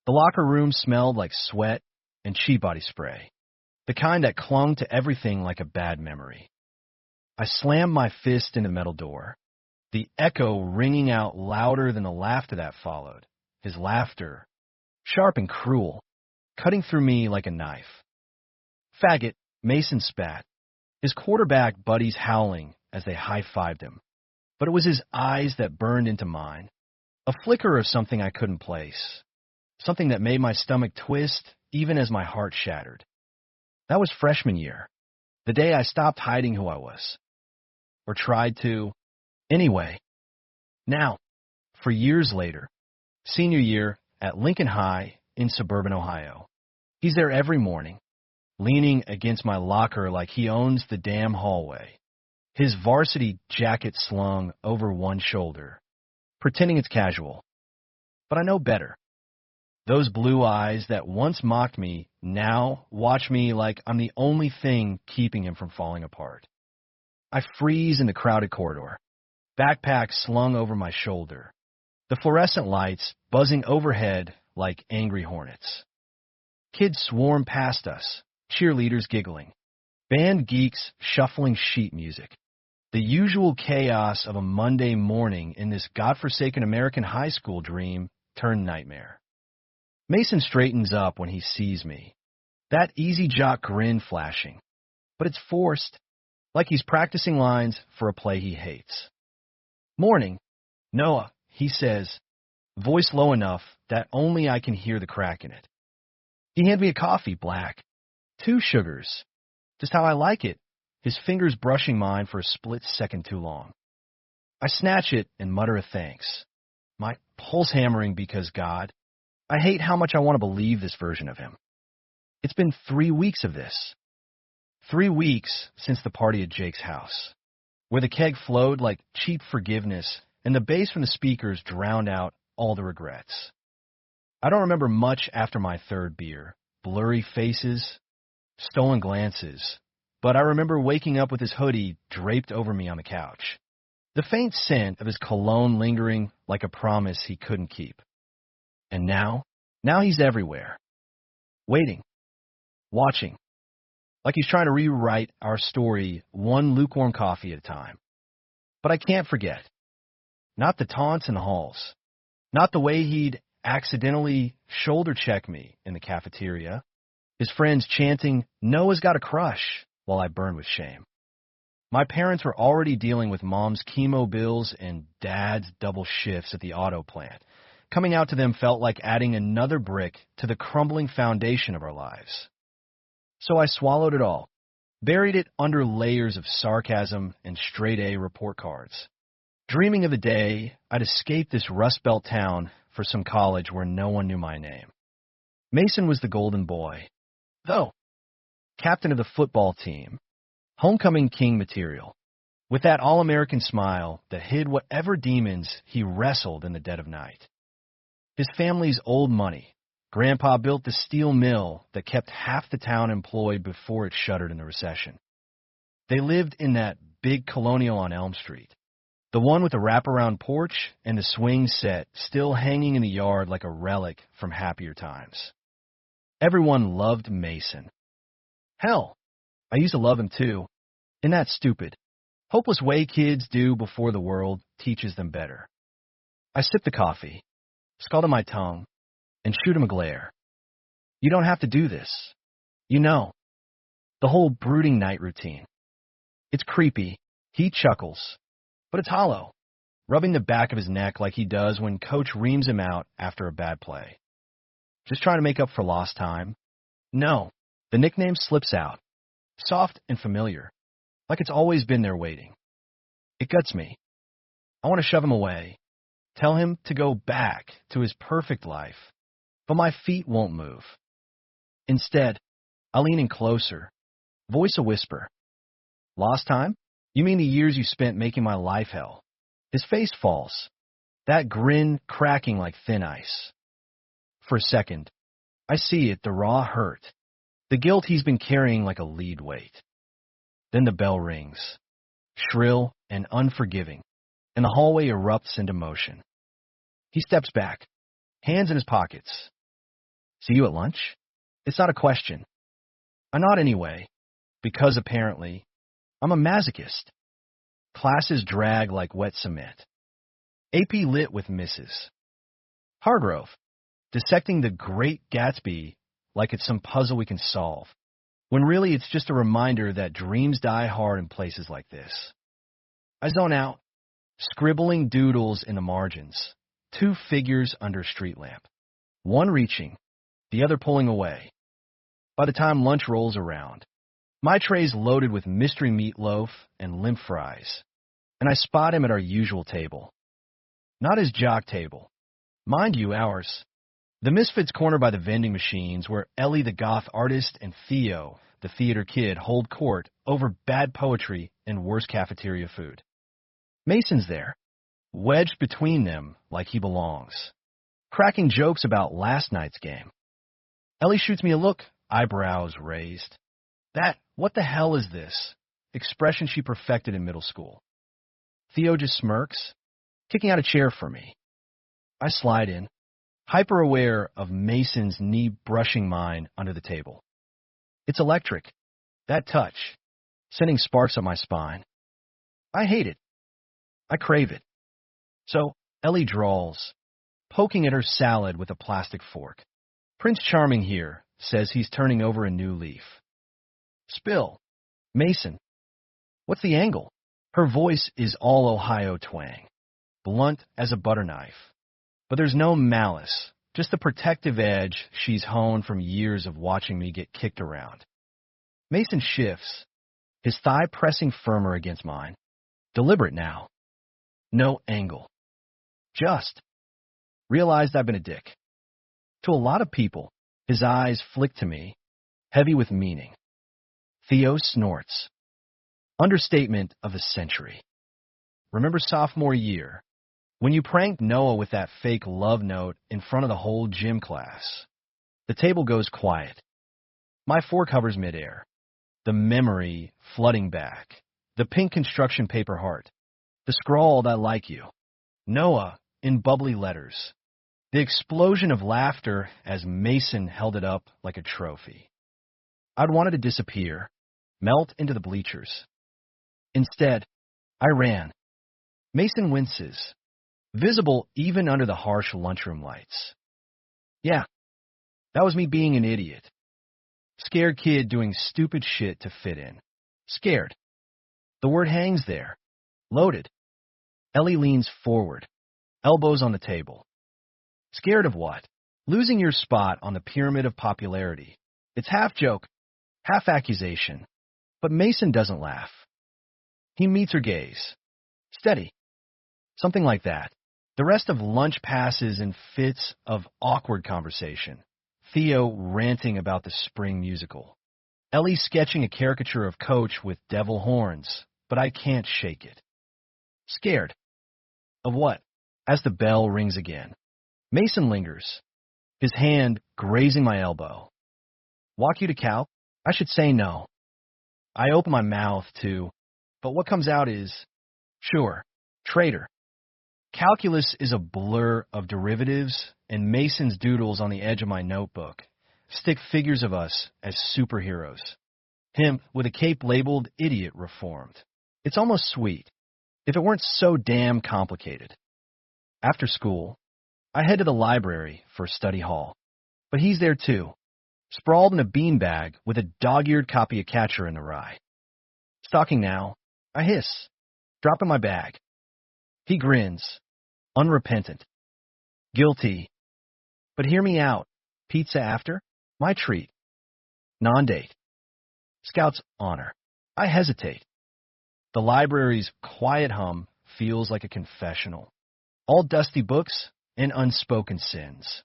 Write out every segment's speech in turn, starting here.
The locker room smelled like sweat and cheap body spray, the kind that clung to everything like a bad memory. I slammed my fist in the metal door, the echo ringing out louder than the laughter that followed, his laughter, sharp and cruel, cutting through me like a knife. "Faggot," Mason spat, his quarterback buddies howling as they high-fived him. But it was his eyes that burned into mine, a flicker of something I couldn't place, something that made my stomach twist even as my heart shattered. That was freshman year, the day I stopped hiding who I was. Or tried to. Anyway, now, for years later, senior year at Lincoln High in suburban Ohio, he's there every morning, leaning against my locker like he owns the damn hallway, his varsity jacket slung over one shoulder, pretending it's casual. But I know better. Those blue eyes that once mocked me now watch me like I'm the only thing keeping him from falling apart. I freeze in the crowded corridor, backpack slung over my shoulder, the fluorescent lights buzzing overhead like angry hornets. Kids swarm past us, cheerleaders giggling, band geeks shuffling sheet music. The usual chaos of a Monday morning in this godforsaken American high school dream turned nightmare. Mason straightens up when he sees me, that easy Jock grin flashing, but it's forced, like he's practicing lines for a play he hates. "Morning, Noah," he says, voice low enough that only I can hear the crack in it. He handed me a coffee, black, 2 sugars, just how I like it, his fingers brushing mine for a split second too long. I snatch it and mutter a thanks, my pulse hammering because, God, I hate how much I want to believe this version of him. It's been 3 weeks of this. 3 weeks since the party at Jake's house, where the keg flowed like cheap forgiveness and the bass from the speakers drowned out all the regrets. I don't remember much after my 3rd beer, blurry faces, stolen glances, but I remember waking up with his hoodie draped over me on the couch, the faint scent of his cologne lingering like a promise he couldn't keep. And now he's everywhere, waiting, watching, like he's trying to rewrite our story one lukewarm coffee at a time. But I can't forget. Not the taunts in the halls. Not the way he'd accidentally shoulder check me in the cafeteria. His friends chanting, "Noah's got a crush," while I burned with shame. My parents were already dealing with mom's chemo bills and dad's double shifts at the auto plant. Coming out to them felt like adding another brick to the crumbling foundation of our lives. So I swallowed it all, buried it under layers of sarcasm and straight-A report cards, dreaming of the day I'd escape this Rust Belt town for some college where no one knew my name. Mason was the golden boy, though, captain of the football team, homecoming king material, with that all-American smile that hid whatever demons he wrestled in the dead of night. His family's old money. Grandpa built the steel mill that kept half the town employed before it shuttered in the recession. They lived in that big colonial on Elm Street, the one with the wraparound porch and the swing set still hanging in the yard like a relic from happier times. Everyone loved Mason. Hell, I used to love him too, in that stupid, hopeless way kids do before the world teaches them better. I sipped the coffee, scalded my tongue, and shoot him a glare. "You don't have to do this. You know, the whole brooding night routine. It's creepy." He chuckles, but it's hollow, rubbing the back of his neck like he does when coach reams him out after a bad play. "Just trying to make up for lost time." No, the nickname slips out, soft and familiar, like it's always been there waiting. It guts me. I want to shove him away, tell him to go back to his perfect life, but my feet won't move. Instead, I lean in closer, voice a whisper. "Lost time? You mean the years you spent making my life hell?" His face falls, that grin cracking like thin ice. For a second, I see it, the raw hurt, the guilt he's been carrying like a lead weight. Then the bell rings, shrill and unforgiving, and the hallway erupts into motion. He steps back, hands in his pockets, See you at lunch? It's not a question. I nod anyway, because apparently, I'm a masochist. Classes drag like wet cement. AP lit with Mrs. Hargrove, dissecting the Great Gatsby like it's some puzzle we can solve, when really it's just a reminder that dreams die hard in places like this. I zone out, scribbling doodles in the margins, two figures under a street lamp, one reaching, the other pulling away. By the time lunch rolls around, my tray's loaded with mystery meatloaf and limp fries, and I spot him at our usual table. Not his Jock table. Mind you, ours. The Misfits corner by the vending machines where Ellie the goth artist and Theo, the theater kid, hold court over bad poetry and worse cafeteria food. Mason's there, wedged between them like he belongs, cracking jokes about last night's game. Ellie shoots me a look, eyebrows raised. That, what the hell is this? Expression she perfected in middle school. Theo just smirks, kicking out a chair for me. I slide in, hyper-aware of Mason's knee brushing mine under the table. It's electric, that touch, sending sparks up my spine. I hate it. I crave it. So, Ellie drawls, poking at her salad with a plastic fork. Prince Charming here says he's turning over a new leaf. Spill. Mason. What's the angle? Her voice is all Ohio twang, blunt as a butter knife. But there's no malice, just the protective edge she's honed from years of watching me get kicked around. Mason shifts, his thigh pressing firmer against mine. Deliberate now. No angle. Just. Realized I've been a dick. To a lot of people, his eyes flick to me, heavy with meaning. Theo snorts. Understatement of the century. Remember sophomore year, when you pranked Noah with that fake love note in front of the whole gym class? The table goes quiet. My fork hovers midair. The memory flooding back. The pink construction paper heart. The scrawled I like you. Noah in bubbly letters. The explosion of laughter as Mason held it up like a trophy. I'd wanted to disappear, melt into the bleachers. Instead, I ran. Mason winces, visible even under the harsh lunchroom lights. Yeah, that was me being an idiot. Scared kid doing stupid shit to fit in. Scared. The word hangs there. Loaded. Ellie leans forward, elbows on the table. Scared of what? Losing your spot on the pyramid of popularity. It's half joke, half accusation. But Mason doesn't laugh. He meets her gaze. Steady. Something like that. The rest of lunch passes in fits of awkward conversation. Theo ranting about the spring musical. Ellie sketching a caricature of Coach with devil horns, but I can't shake it. Scared. Of what? As the bell rings again. Mason lingers, his hand grazing my elbow. Walk you to Cal? I should say no. I open my mouth to, but what comes out is, sure, traitor. Calculus is a blur of derivatives, and Mason's doodles on the edge of my notebook stick figures of us as superheroes. Him with a cape labeled Idiot Reformed. It's almost sweet, if it weren't so damn complicated. After school, I head to the library for study hall, but he's there too, sprawled in a beanbag with a dog-eared copy of Catcher in the Rye. Stalking now, I hiss, dropping my bag. He grins, unrepentant, guilty. But hear me out. Pizza after? My treat. Non-date. Scout's honor. I hesitate. The library's quiet hum feels like a confessional. All dusty books and unspoken sins.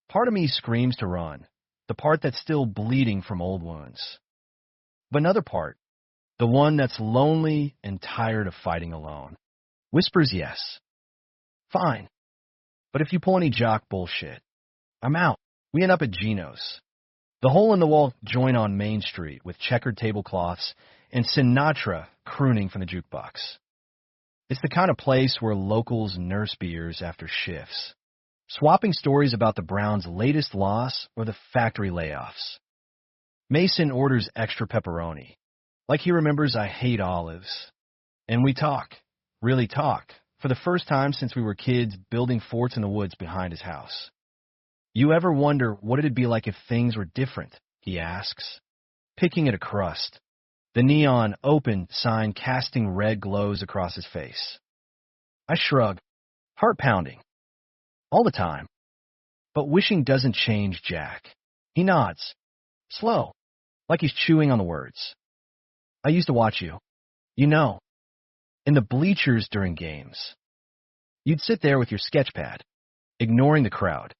Part of me screams to run, the part that's still bleeding from old wounds. But another part, the one that's lonely and tired of fighting alone, whispers yes. Fine. But if you pull any Jock bullshit, I'm out. We end up at Gino's. The hole-in-the-wall joint on Main Street with checkered tablecloths and Sinatra crooning from the jukebox. It's the kind of place where locals nurse beers after shifts. swapping stories about the Browns' latest loss or the factory layoffs. Mason orders extra pepperoni, like he remembers I hate olives. And we talk, really talk, for the first time since we were kids building forts in the woods behind his house. You ever wonder what it'd be like if things were different? He asks, picking at a crust, the neon open sign casting red glows across his face. I shrug, heart pounding. All the time. But wishing doesn't change Jack. He nods, slow, like he's chewing on the words. I used to watch you. You know, in the bleachers during games. You'd sit there with your sketch pad, ignoring the crowd.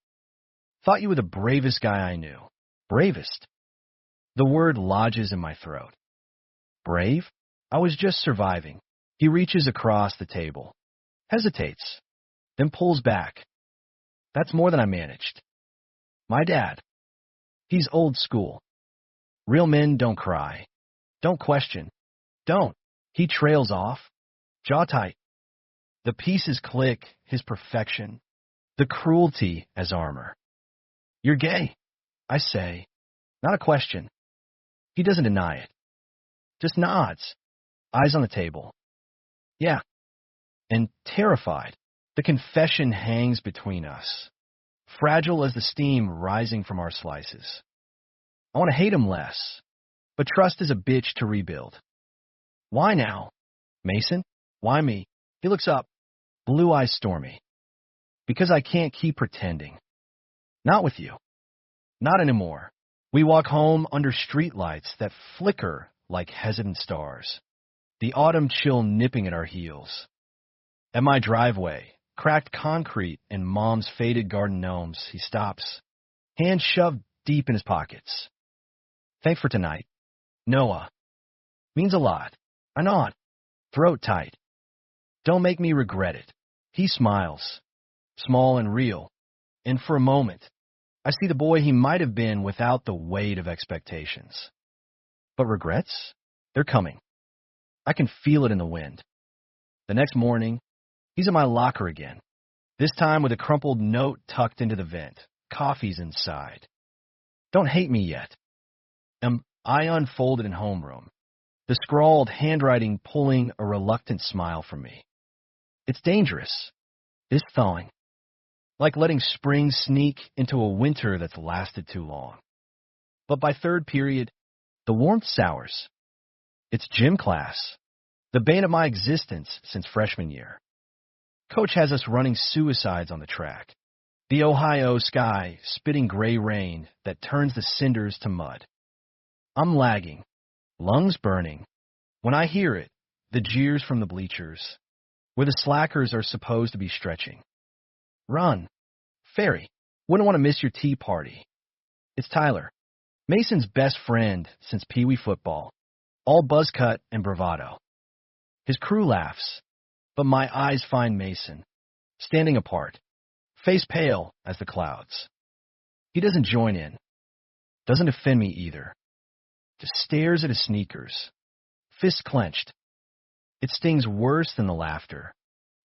Thought you were the bravest guy I knew. Bravest. The word lodges in my throat. Brave? I was just surviving. He reaches across the table, hesitates, then pulls back. That's more than I managed. My dad. He's old school. Real men don't cry. Don't question. Don't. He trails off, jaw tight. The pieces click, his perfection. The cruelty as armor. You're gay, I say. Not a question. He doesn't deny it. Just nods, eyes on the table. Yeah. And terrified, the confession hangs between us, fragile as the steam rising from our slices. I want to hate him less, but trust is a bitch to rebuild. Why now? Mason? Why me? He looks up, blue eyes stormy. Because I can't keep pretending. Not with you. Not anymore. We walk home under streetlights that flicker like hesitant stars, the autumn chill nipping at our heels. At my driveway, cracked concrete and Mom's faded garden gnomes, he stops, hands shoved deep in his pockets. Thanks for tonight. Noah. Means a lot. I nod, throat tight. Don't make me regret it. He smiles, small and real, and for a moment, I see the boy he might have been without the weight of expectations. But regrets? They're coming. I can feel it in the wind. The next morning, he's in my locker again, this time with a crumpled note tucked into the vent. Coffee's inside. Don't hate me yet. I unfolded in homeroom, the scrawled handwriting pulling a reluctant smile from me. It's dangerous, this thawing, like letting spring sneak into a winter that's lasted too long. But by third period, the warmth sours. It's gym class, the bane of my existence since freshman year. Coach has us running suicides on the track, the Ohio sky spitting gray rain that turns the cinders to mud. I'm lagging, lungs burning. When I hear it, the jeers from the bleachers, where the slackers are supposed to be stretching. Run. Ferry. Wouldn't want to miss your tea party. It's Tyler, Mason's best friend since Pee Wee football, all buzz cut and bravado. His crew laughs, but my eyes find Mason, standing apart, face pale as the clouds. He doesn't join in, doesn't offend me either. Just stares at his sneakers, fists clenched. It stings worse than the laughter.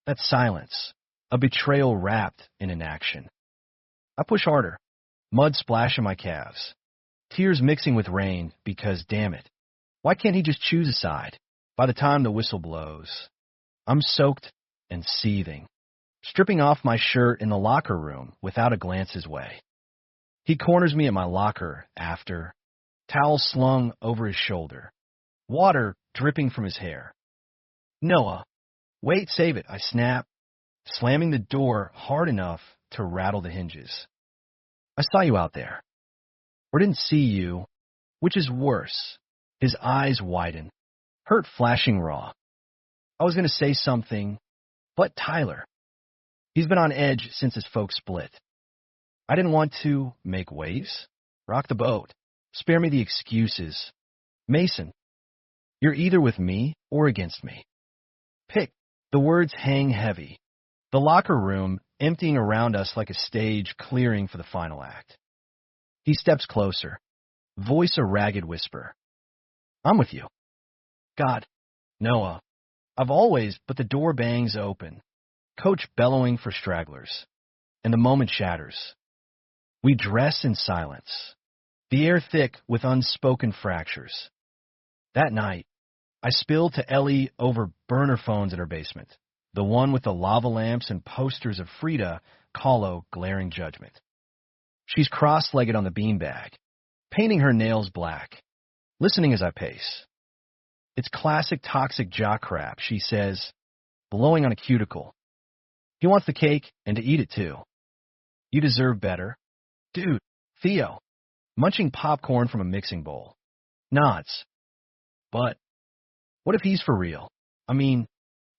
That silence, a betrayal wrapped in inaction. I push harder, mud splashing my calves, tears mixing with rain because, damn it, why can't he just choose a side? By the time the whistle blows, I'm soaked and seething, stripping off my shirt in the locker room without a glance his way. He corners me at my locker after, towel slung over his shoulder, water dripping from his hair. Noah, wait, save it, I snap, slamming the door hard enough to rattle the hinges. I saw you out there, or didn't see you, which is worse. His eyes widen, hurt flashing raw. I was going to say something, but Tyler. He's been on edge since his folks split. I didn't want to make waves, rock the boat, spare me the excuses. Mason, you're either with me or against me. Pick. The words hang heavy. The locker room emptying around us like a stage clearing for the final act. He steps closer, voice a ragged whisper. I'm with you. God, Noah, I've always, but the door bangs open, coach bellowing for stragglers. and the moment shatters. We dress in silence, the air thick with unspoken fractures. That night, I spilled to Ellie over burner phones in her basement, the one with the lava lamps and posters of Frida Kahlo glaring judgment. She's cross-legged on the beanbag, painting her nails black, listening as I pace. It's classic toxic Jock crap, she says, blowing on a cuticle. He wants the cake and to eat it too. You deserve better. Dude, Theo, munching popcorn from a mixing bowl. Nods. But what if he's for real? I mean,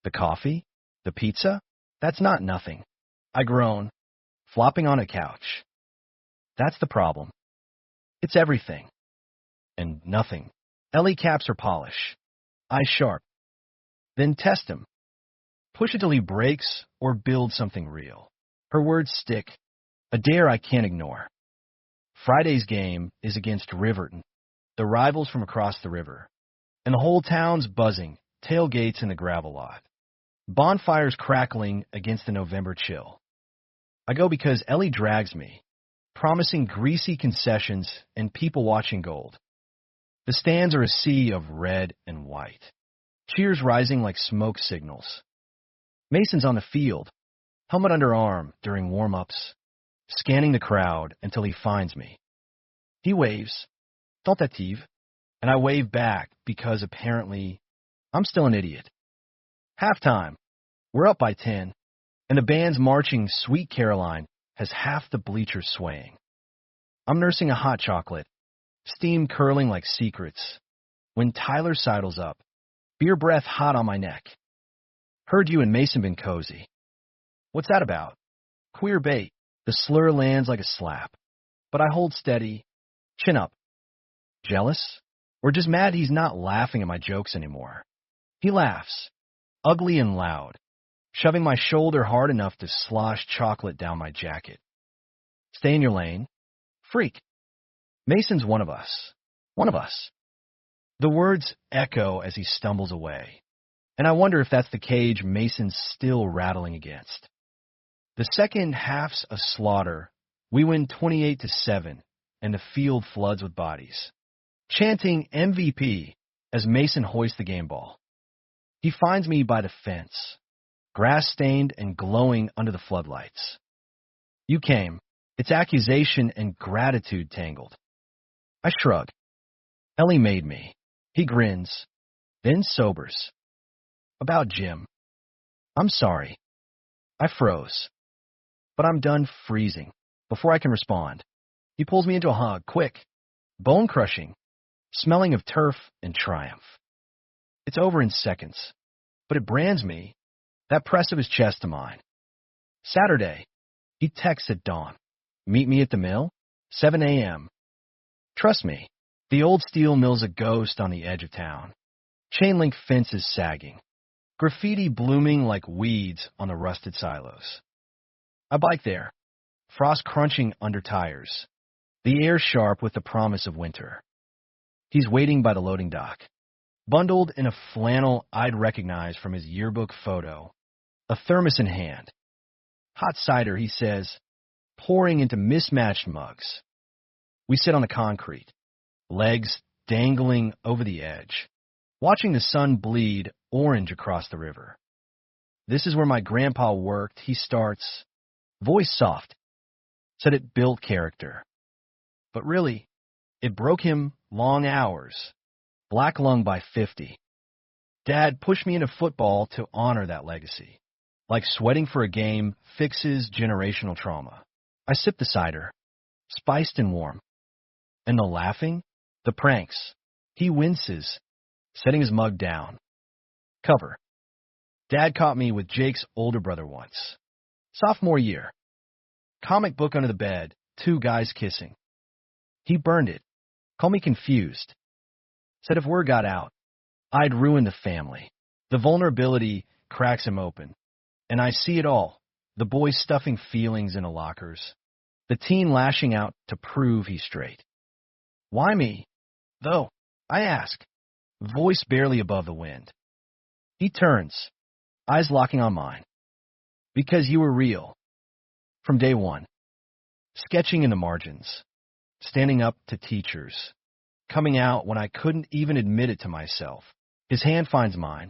the coffee? The pizza? That's not nothing. I groan, flopping on a couch. That's the problem. It's everything. And nothing. Ellie caps her polish. Eyes sharp. Then test him. Push it till he breaks or build something real. Her words stick. A dare I can't ignore. Friday's game is against Riverton, the rivals from across the river. And the whole town's buzzing, tailgates in the gravel lot. Bonfires crackling against the November chill. I go because Ellie drags me, promising greasy concessions and people-watching gold. The stands are a sea of red and white, cheers rising like smoke signals. Mason's on the field, helmet under arm during warm-ups, scanning the crowd until he finds me. He waves, tentative, and I wave back because apparently I'm still an idiot. Halftime, we're up by 10, and the band's marching Sweet Caroline has half the bleachers swaying. I'm nursing a hot chocolate, steam curling like secrets, when Tyler sidles up, beer breath hot on my neck. Heard you and Mason been cozy. What's that about? Queer bait. The slur lands like a slap, but I hold steady, chin up. Jealous? Or just mad he's not laughing at my jokes anymore? He laughs, ugly and loud, shoving my shoulder hard enough to slosh chocolate down my jacket. Stay in your lane. Freak. Mason's one of us. One of us. The words echo as he stumbles away, and I wonder if that's the cage Mason's still rattling against. The second half's a slaughter. We win 28-7, and the field floods with bodies, chanting MVP as Mason hoists the game ball. He finds me by the fence, grass-stained and glowing under the floodlights. You came. It's accusation and gratitude tangled. I shrug. Ellie made me. He grins, then sobers. About Jim. I'm sorry. I froze. But I'm done freezing. Before I can respond, he pulls me into a hug, quick, bone-crushing, smelling of turf and triumph. It's over in seconds, but it brands me, that press of his chest to mine. Saturday, he texts at dawn. Meet me at the mill, 7 a.m. Trust me, the old steel mill's a ghost on the edge of town. Chain-link fences sagging. Graffiti blooming like weeds on the rusted silos. I bike there, frost crunching under tires, the air sharp with the promise of winter. He's waiting by the loading dock, bundled in a flannel I'd recognize from his yearbook photo, a thermos in hand. Hot cider, he says, pouring into mismatched mugs. We sit on the concrete, legs dangling over the edge, watching the sun bleed orange across the river. This is where my grandpa worked, he starts, voice soft, said it built character. But really, it broke him long hours, black lung by 50. Dad pushed me into football to honor that legacy. Like sweating for a game fixes generational trauma. I sip the cider, spiced and warm. And the laughing, the pranks. He winces, setting his mug down. Cover. Dad caught me with Jake's older brother once. Sophomore year. Comic book under the bed, two guys kissing. He burned it. Called me confused. Said if word got out, I'd ruin the family. The vulnerability cracks him open. And I see it all. The boy stuffing feelings into lockers. The teen lashing out to prove he's straight. Why me, though? I ask, voice barely above the wind. He turns, eyes locking on mine. Because you were real. From day one, sketching in the margins, standing up to teachers, coming out when I couldn't even admit it to myself. His hand finds mine.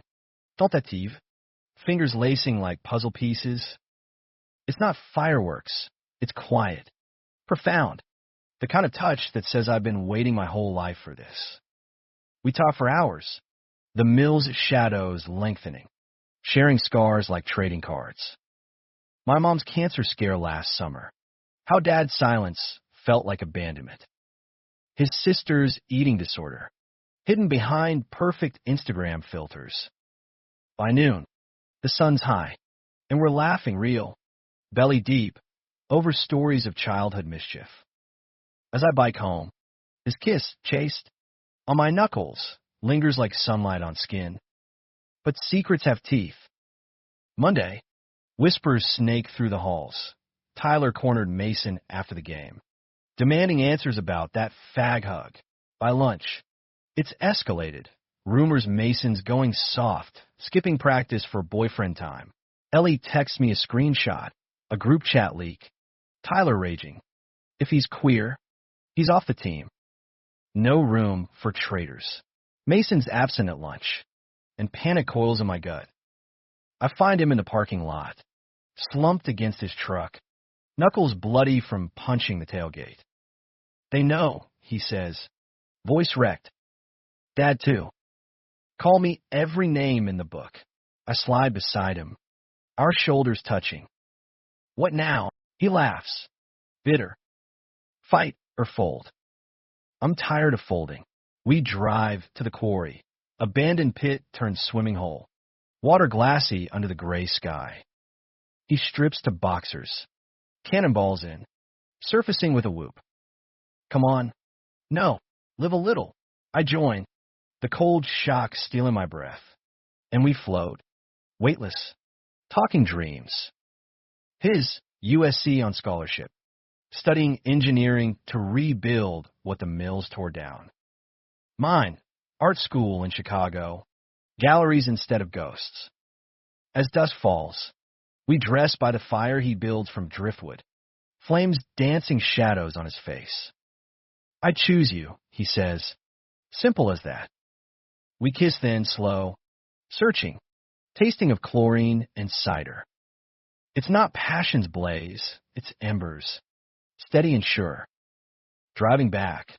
Tentative, fingers lacing like puzzle pieces. It's not fireworks. It's quiet, profound, the kind of touch that says I've been waiting my whole life for this. We talk for hours, the mill's shadows lengthening, sharing scars like trading cards. My mom's cancer scare last summer, how Dad's silence felt like abandonment. His sister's eating disorder, hidden behind perfect Instagram filters. By noon, the sun's high, and we're laughing real, belly deep, over stories of childhood mischief. As I bike home, his kiss, chaste, on my knuckles, lingers like sunlight on skin. But secrets have teeth. Monday, whispers snake through the halls. Tyler cornered Mason after the game, demanding answers about that fag hug. By lunch, it's escalated. Rumors Mason's going soft, skipping practice for boyfriend time. Ellie texts me a screenshot, a group chat leak. Tyler raging. If he's queer, he's off the team. No room for traitors. Mason's absent at lunch, and panic coils in my gut. I find him in the parking lot, slumped against his truck, knuckles bloody from punching the tailgate. They know, he says, voice wrecked. Dad, too. Call me every name in the book. I slide beside him, our shoulders touching. What now? He laughs. Bitter. Fight or fold. I'm tired of folding. We drive to the quarry. Abandoned pit turned swimming hole. Water glassy under the gray sky. He strips to boxers. Cannonballs in. Surfacing with a whoop. Come on. No. Live a little. I join. The cold shock stealing my breath. And we float. Weightless. Talking dreams. His USC on scholarship. Studying engineering to rebuild what the mills tore down. Mine, art school in Chicago, galleries instead of ghosts. As dusk falls, we dress by the fire he builds from driftwood, flames dancing shadows on his face. I choose you, he says. Simple as that. We kiss then, slow, searching, tasting of chlorine and cider. It's not passion's blaze, it's embers. Steady and sure. Driving back,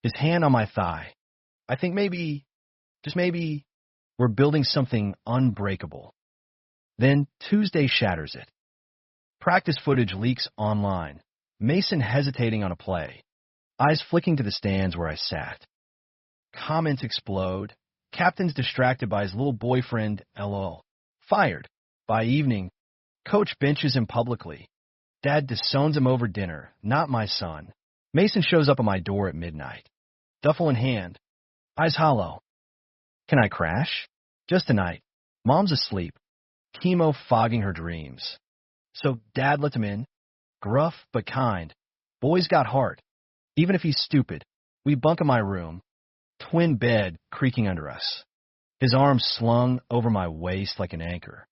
his hand on my thigh. I think maybe, just maybe, we're building something unbreakable. Then Tuesday shatters it. Practice footage leaks online. Mason hesitating on a play. Eyes flicking to the stands where I sat. Comments explode. Captain's distracted by his little boyfriend, LO. Fired. By evening, coach benches him publicly. Dad disowns him over dinner, not my son. Mason shows up at my door at midnight. Duffel in hand. Eyes hollow. Can I crash? Just tonight. Mom's asleep. Chemo fogging her dreams. So Dad lets him in. Gruff but kind. Boy's got heart. Even if he's stupid. We bunk in my room. Twin bed creaking under us. His arms slung over my waist like an anchor.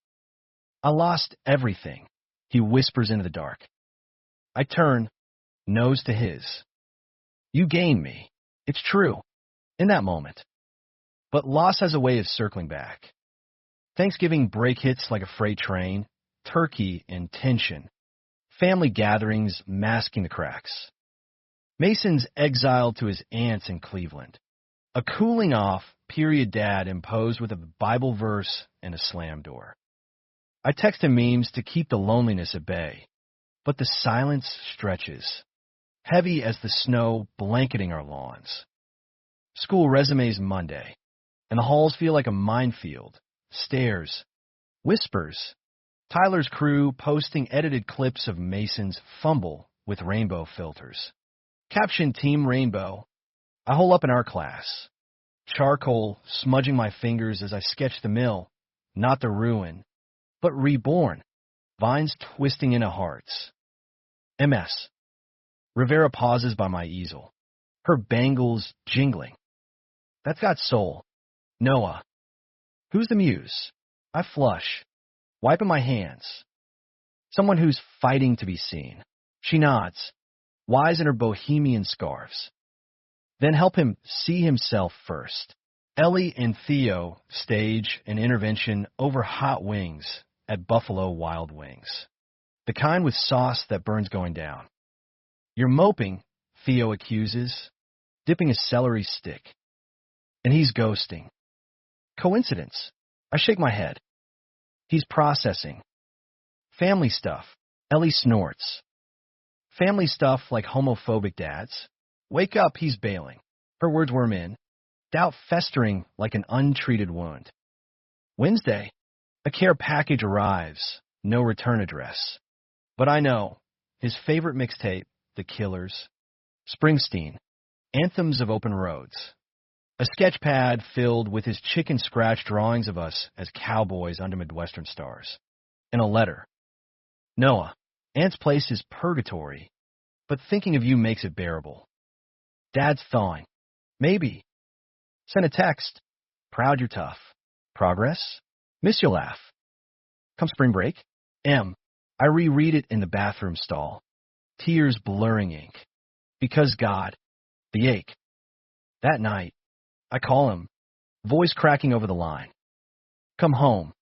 I lost everything, he whispers into the dark. I turn, nose to his. You gained me. It's true. In that moment. But loss has a way of circling back. Thanksgiving break hits like a freight train, turkey and tension. Family gatherings masking the cracks. Mason's exiled to his aunts in Cleveland. A cooling off period dad imposed with a Bible verse and a slam door. I text him memes to keep the loneliness at bay, but the silence stretches, heavy as the snow blanketing our lawns. School resumes Monday, and the halls feel like a minefield. Stares, whispers. Tyler's crew posting edited clips of Mason's fumble with rainbow filters. Caption Team Rainbow. I hole up in art class. Charcoal smudging my fingers as I sketch the mill, not the ruin, but reborn. Vines twisting into hearts. MS. Rivera pauses by my easel, her bangles jingling. That's got soul. Noah. Who's the muse? I flush, wiping my hands. Someone who's fighting to be seen. She nods, wise in her bohemian scarves. Then help him see himself first. Ellie and Theo stage an intervention over hot wings at Buffalo Wild Wings. The kind with sauce that burns going down. You're moping, Theo accuses, dipping a celery stick. And he's ghosting. Coincidence. I shake my head. He's processing. Family stuff. Ellie snorts. Family stuff like homophobic dads. Wake up, he's bailing. Her words worm in. Doubt festering like an untreated wound. Wednesday. A care package arrives. No return address. But I know. His favorite mixtape, The Killers. Springsteen. Anthems of Open Roads. A sketch pad filled with his chicken scratch drawings of us as cowboys under Midwestern stars. And a letter. Noah, Aunt's place is purgatory, but thinking of you makes it bearable. Dad's thawing. Maybe. Send a text. Proud you're tough. Progress? Miss you laugh. Come spring break? M. I reread it in the bathroom stall. Tears blurring ink. Because God. The ache. That night, I call him, voice cracking over the line. Come home.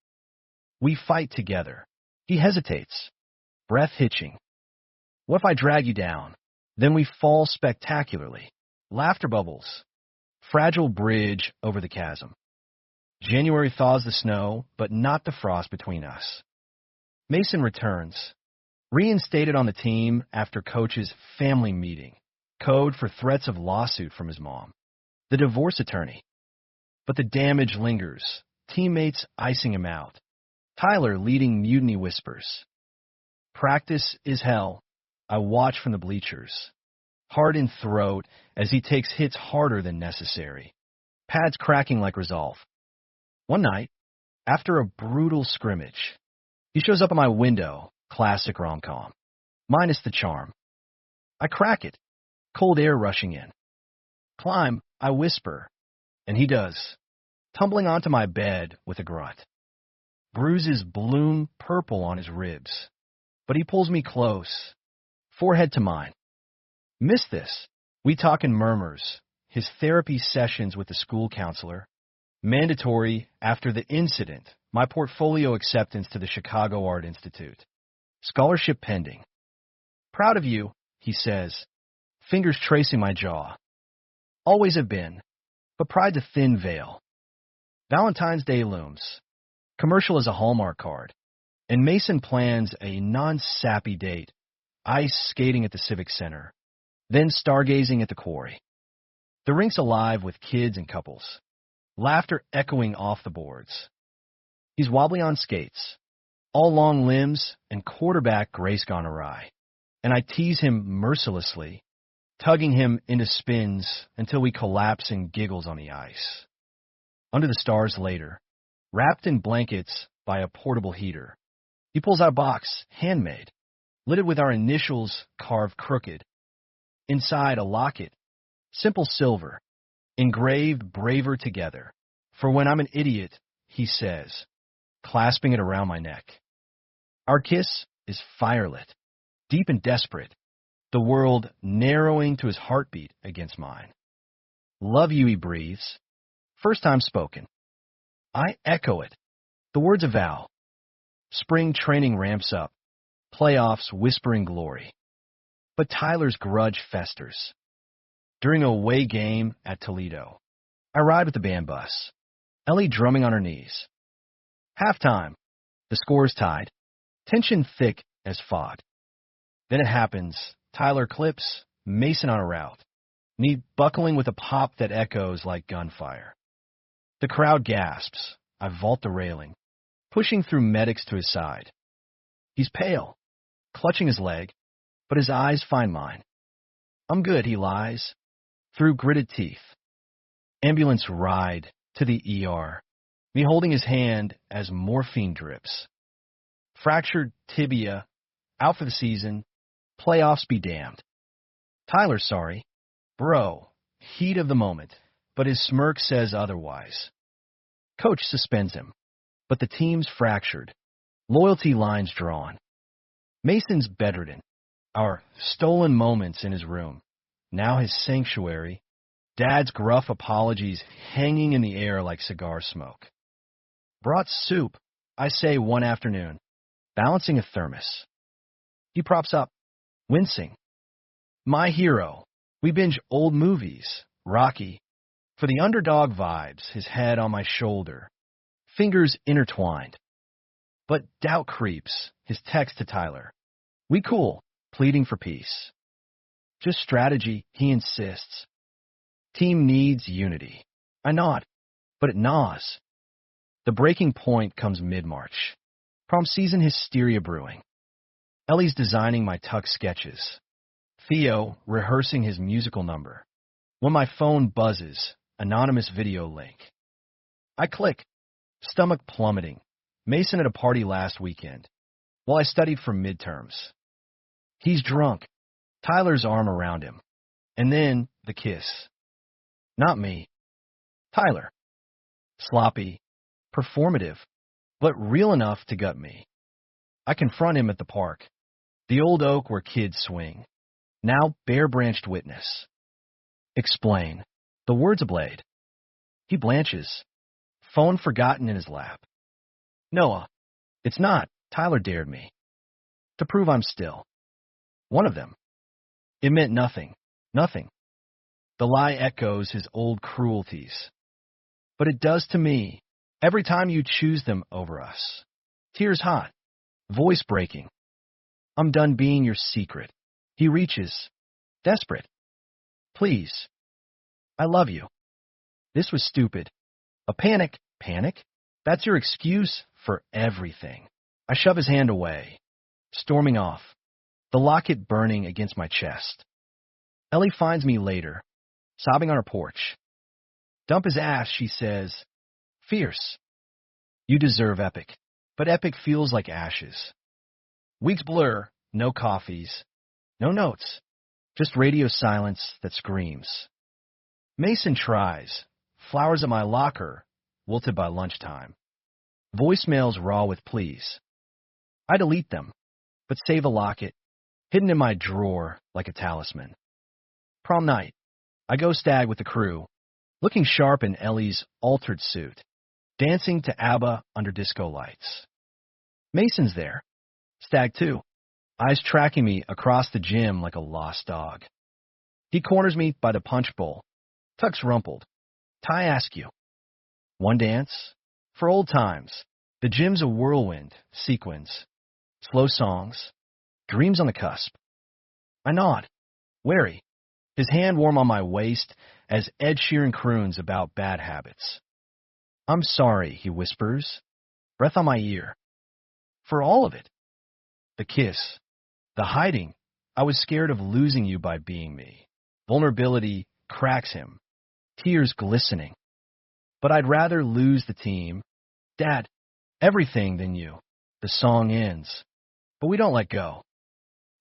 We fight together. He hesitates, breath hitching. What if I drag you down? Then we fall spectacularly. Laughter bubbles. Fragile bridge over the chasm. January thaws the snow, but not the frost between us. Mason returns, reinstated on the team after coach's family meeting, code for threats of lawsuit from his mom. The divorce attorney. But the damage lingers, teammates icing him out. Tyler leading mutiny whispers. Practice is hell. I watch from the bleachers. Hard in throat as he takes hits harder than necessary. Pads cracking like resolve. One night, after a brutal scrimmage, he shows up at my window, classic rom-com. Minus the charm. I crack it, cold air rushing in. Climb, I whisper, and he does, tumbling onto my bed with a grunt. Bruises bloom purple on his ribs, but he pulls me close, forehead to mine. Miss this. We talk in murmurs, his therapy sessions with the school counselor, mandatory after the incident, my portfolio acceptance to the Chicago Art Institute. Scholarship pending. Proud of you, he says, fingers tracing my jaw. Always have been, but pride's a thin veil. Valentine's Day looms. Commercial is a Hallmark card. And Mason plans a non-sappy date. Ice skating at the Civic Center. Then stargazing at the quarry. The rink's alive with kids and couples. Laughter echoing off the boards. He's wobbly on skates. All long limbs and quarterback grace gone awry. And I tease him mercilessly, tugging him into spins until we collapse in giggles on the ice. Under the stars later, wrapped in blankets by a portable heater, he pulls out a box, handmade, littered with our initials carved crooked. Inside a locket, simple silver, engraved braver together. For when I'm an idiot, he says, clasping it around my neck. Our kiss is firelit, deep and desperate, the world narrowing to his heartbeat against mine. Love you, he breathes. First time spoken. I echo it. The words a vow. Spring training ramps up. Playoffs whispering glory. But Tyler's grudge festers. During a away game at Toledo, I ride with the band bus. Ellie drumming on her knees. Halftime. The score's tied. Tension thick as fog. Then it happens. Tyler clips, Mason on a route. Knee buckling with a pop that echoes like gunfire. The crowd gasps. I vault the railing, pushing through medics to his side. He's pale, clutching his leg, but his eyes find mine. I'm good, he lies, through gritted teeth. Ambulance ride to the ER, me holding his hand as morphine drips. Fractured tibia, out for the season, playoffs be damned. Tyler's sorry. Bro, heat of the moment, but his smirk says otherwise. Coach suspends him, but the team's fractured. Loyalty lines drawn. Mason's bedridden, our stolen moments in his room, now his sanctuary, Dad's gruff apologies hanging in the air like cigar smoke. Brought soup, I say one afternoon, balancing a thermos. He props up, wincing. My hero. We binge old movies, Rocky. For the underdog vibes, his head on my shoulder, fingers intertwined. But doubt creeps, his text to Tyler. We cool, pleading for peace. Just strategy, he insists. Team needs unity. I nod, but it gnaws. The breaking point comes mid-March. Prom season hysteria brewing. Ellie's designing my tuck sketches. Theo rehearsing his musical number. When my phone buzzes, anonymous video link. I click, stomach plummeting. Mason at a party last weekend, while I studied for midterms. He's drunk. Tyler's arm around him. And then the kiss. Not me. Tyler. Sloppy, performative, but real enough to gut me. I confront him at the park, the old oak where kids swing, now bare-branched witness. Explain. The word's a blade. He blanches, phone forgotten in his lap. Noah, it's not. Tyler dared me. To prove I'm still. One of them. It meant nothing. Nothing. The lie echoes his old cruelties. But it does to me, every time you choose them over us. Tears hot. Voice breaking. I'm done being your secret. He reaches. Desperate. Please. I love you. This was stupid. A panic. Panic? That's your excuse for everything. I shove his hand away, storming off, the locket burning against my chest. Ellie finds me later, sobbing on her porch. Dump his ass, she says. Fierce. You deserve epic, but epic feels like ashes. Weeks blur, no coffees, no notes, just radio silence that screams. Mason tries, flowers at my locker, wilted by lunchtime. Voicemails raw with pleas. I delete them, but save a locket, hidden in my drawer like a talisman. Prom night. I go stag with the crew, looking sharp in Ellie's altered suit, dancing to ABBA under disco lights. Mason's there. Stag too, eyes tracking me across the gym like a lost dog. He corners me by the punch bowl, tucks rumpled. Ty askew. One dance? For old times. The gym's a whirlwind, sequins, slow songs, dreams on the cusp. I nod, wary, his hand warm on my waist as Ed Sheeran croons about bad habits. I'm sorry, he whispers, breath on my ear. For all of it. The kiss, the hiding. I was scared of losing you by being me. Vulnerability cracks him, tears glistening. But I'd rather lose the team, Dad, everything than you. The song ends, but we don't let go.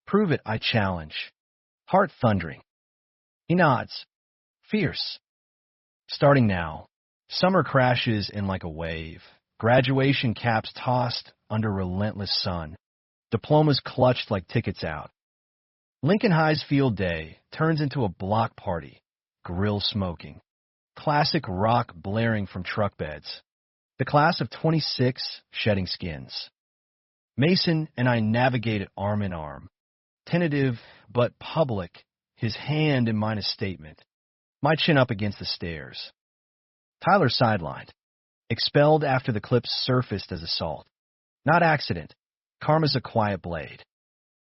Prove it, I challenge. Heart thundering. He nods. Fierce. Starting now. Summer crashes in like a wave. Graduation caps tossed under relentless sun. Diplomas clutched like tickets out. Lincoln High's field day turns into a block party. Grill smoking. Classic rock blaring from truck beds. The class of 26 shedding skins. Mason and I navigate it arm in arm. Tentative but public, his hand in mine a statement. My chin up against the stairs. Tyler sidelined. Expelled after the clip surfaced as assault. Not accident. Karma's a quiet blade.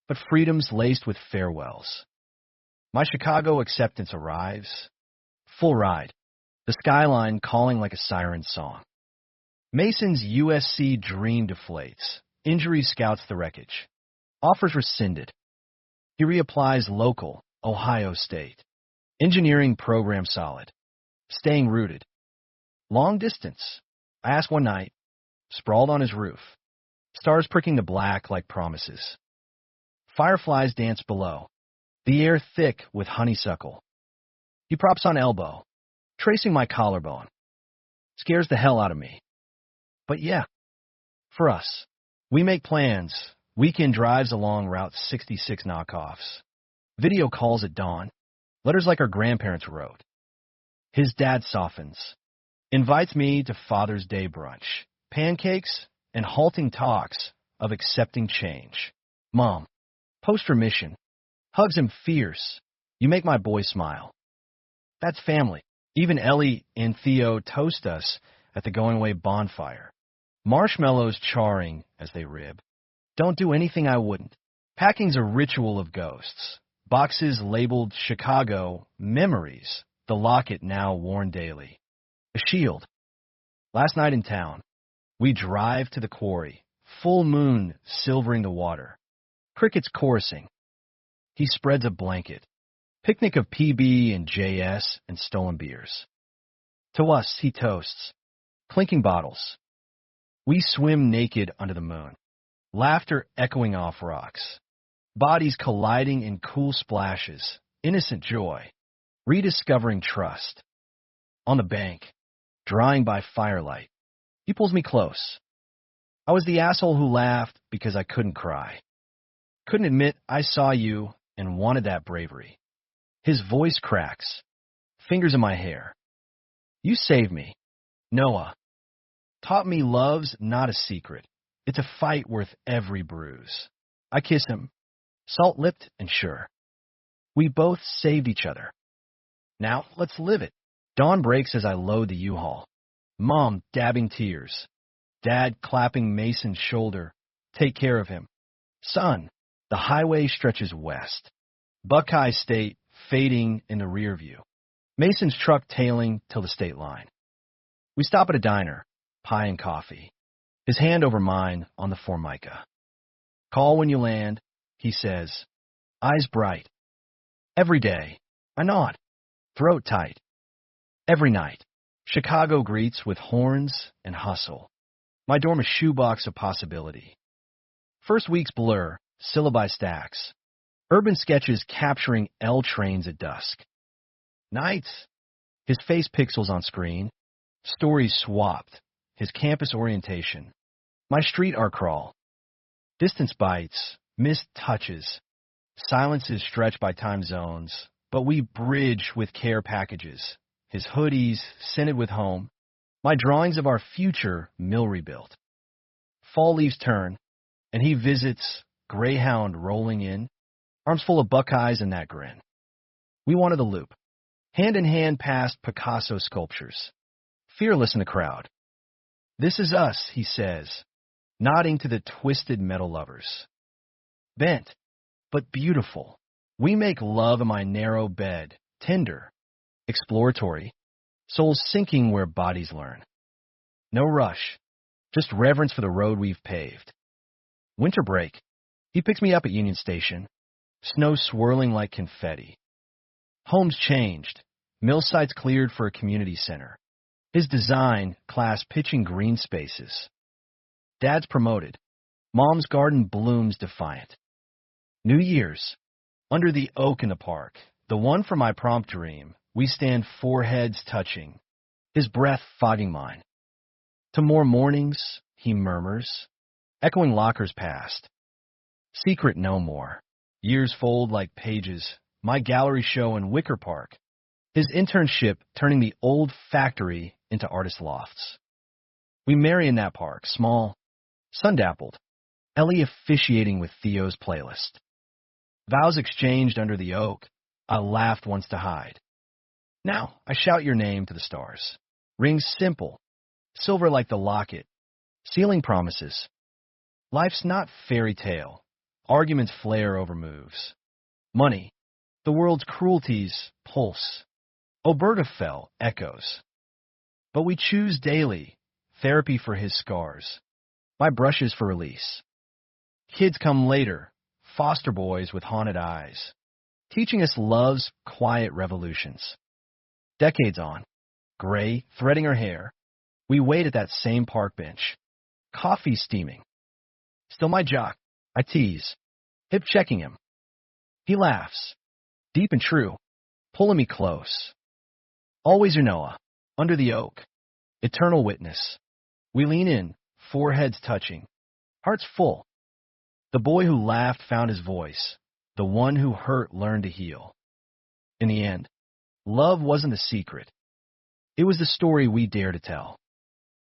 But freedom's laced with farewells. My Chicago acceptance arrives. Full ride. The skyline calling like a siren song. Mason's USC dream deflates. Injury scouts the wreckage. Offers rescinded. He reapplies local, Ohio State. Engineering program solid. Staying rooted. Long distance. I ask one night. Sprawled on his roof. Stars pricking the black like promises. Fireflies dance below. The air thick with honeysuckle. He props on elbow. Tracing my collarbone. Scares the hell out of me. But yeah, for us, we make plans, Weekend drives along Route 66 knockoffs. Video calls at dawn. Letters like our grandparents wrote. His dad softens. Invites me to Father's Day brunch. Pancakes and halting talks of accepting change. Mom, post-remission. Hugs him fierce. You make my boy smile. That's family. Even Ellie and Theo toast us at the going-away bonfire. Marshmallows charring as they rib. Don't do anything I wouldn't. Packing's a ritual of ghosts. Boxes labeled Chicago Memories. The locket now worn daily. A shield. Last night in town, we drive to the quarry. Full moon silvering the water. Crickets chorusing. He spreads a blanket. Picnic of PB and JS and stolen beers. To us, he toasts. Clinking bottles. We swim naked under the moon. Laughter echoing off rocks. Bodies colliding in cool splashes. Innocent joy. Rediscovering trust. On the bank. Drying by firelight. He pulls me close. I was the asshole who laughed because I couldn't cry. Couldn't admit I saw you and wanted that bravery. His voice cracks. Fingers in my hair. You saved me. Noah. Taught me love's not a secret. It's a fight worth every bruise. I kiss him. Salt-lipped and sure. We both saved each other. Now, let's live it. Dawn breaks as I load the U-Haul. Mom dabbing tears. Dad clapping Mason's shoulder. Take care of him. Son, the highway stretches west. Buckeye State fading in the rear view. Mason's truck tailing till the state line. We stop at a diner. Pie and coffee. His hand over mine on the Formica. Call when you land, he says. Eyes bright. Every day. I nod. Throat tight. Every night. Chicago greets with horns and hustle. My dorm a shoebox of possibility. First week's blur, syllabi stacks. Urban sketches capturing L trains at dusk. Nights. His face pixels on screen. Stories swapped. His campus orientation. My street art crawl. Distance bites. Missed touches. Silences stretched by time zones. But we bridge with care packages. His hoodies scented with home. My drawings of our future mill rebuilt. Fall leaves turn, and he visits, Greyhound rolling in, arms full of Buckeyes and that grin. We wanted the loop. Hand in hand past Picasso sculptures. Fearless in the crowd. This is us, he says, nodding to the twisted metal lovers. Bent, but beautiful. We make love in my narrow bed, tender, exploratory, souls sinking where bodies learn. No rush, just reverence for the road we've paved. Winter break. He picks me up at Union Station, snow swirling like confetti. Homes changed, mill sites cleared for a community center. His design class pitching green spaces. Dad's promoted. Mom's garden blooms defiant. New Year's. Under the oak in the park, the one for my prompt dream, we stand foreheads touching, his breath fogging mine. To more mornings, he murmurs, echoing lockers past. Secret no more. Years fold like pages, my gallery show in Wicker Park. His internship turning the old factory into artist lofts. We marry in that park, small, sun-dappled, Ellie officiating with Theo's playlist. Vows exchanged under the oak, I laughed once to hide. Now I shout your name to the stars. Rings simple, silver like the locket, sealing promises. Life's not fairy tale. Arguments flare over moves. Money, the world's cruelties, pulse. Obergefell echoes. But we choose daily, therapy for his scars. My brushes for release. Kids come later, foster boys with haunted eyes, teaching us love's quiet revolutions. Decades on, gray, threading her hair, we wait at that same park bench. Coffee steaming. Still my jock, I tease, hip checking him. He laughs, deep and true, pulling me close. Always your Noah, under the oak, eternal witness. We lean in, foreheads touching, hearts full. The boy who laughed found his voice. The one who hurt learned to heal. In the end, love wasn't a secret. It was the story we dare to tell.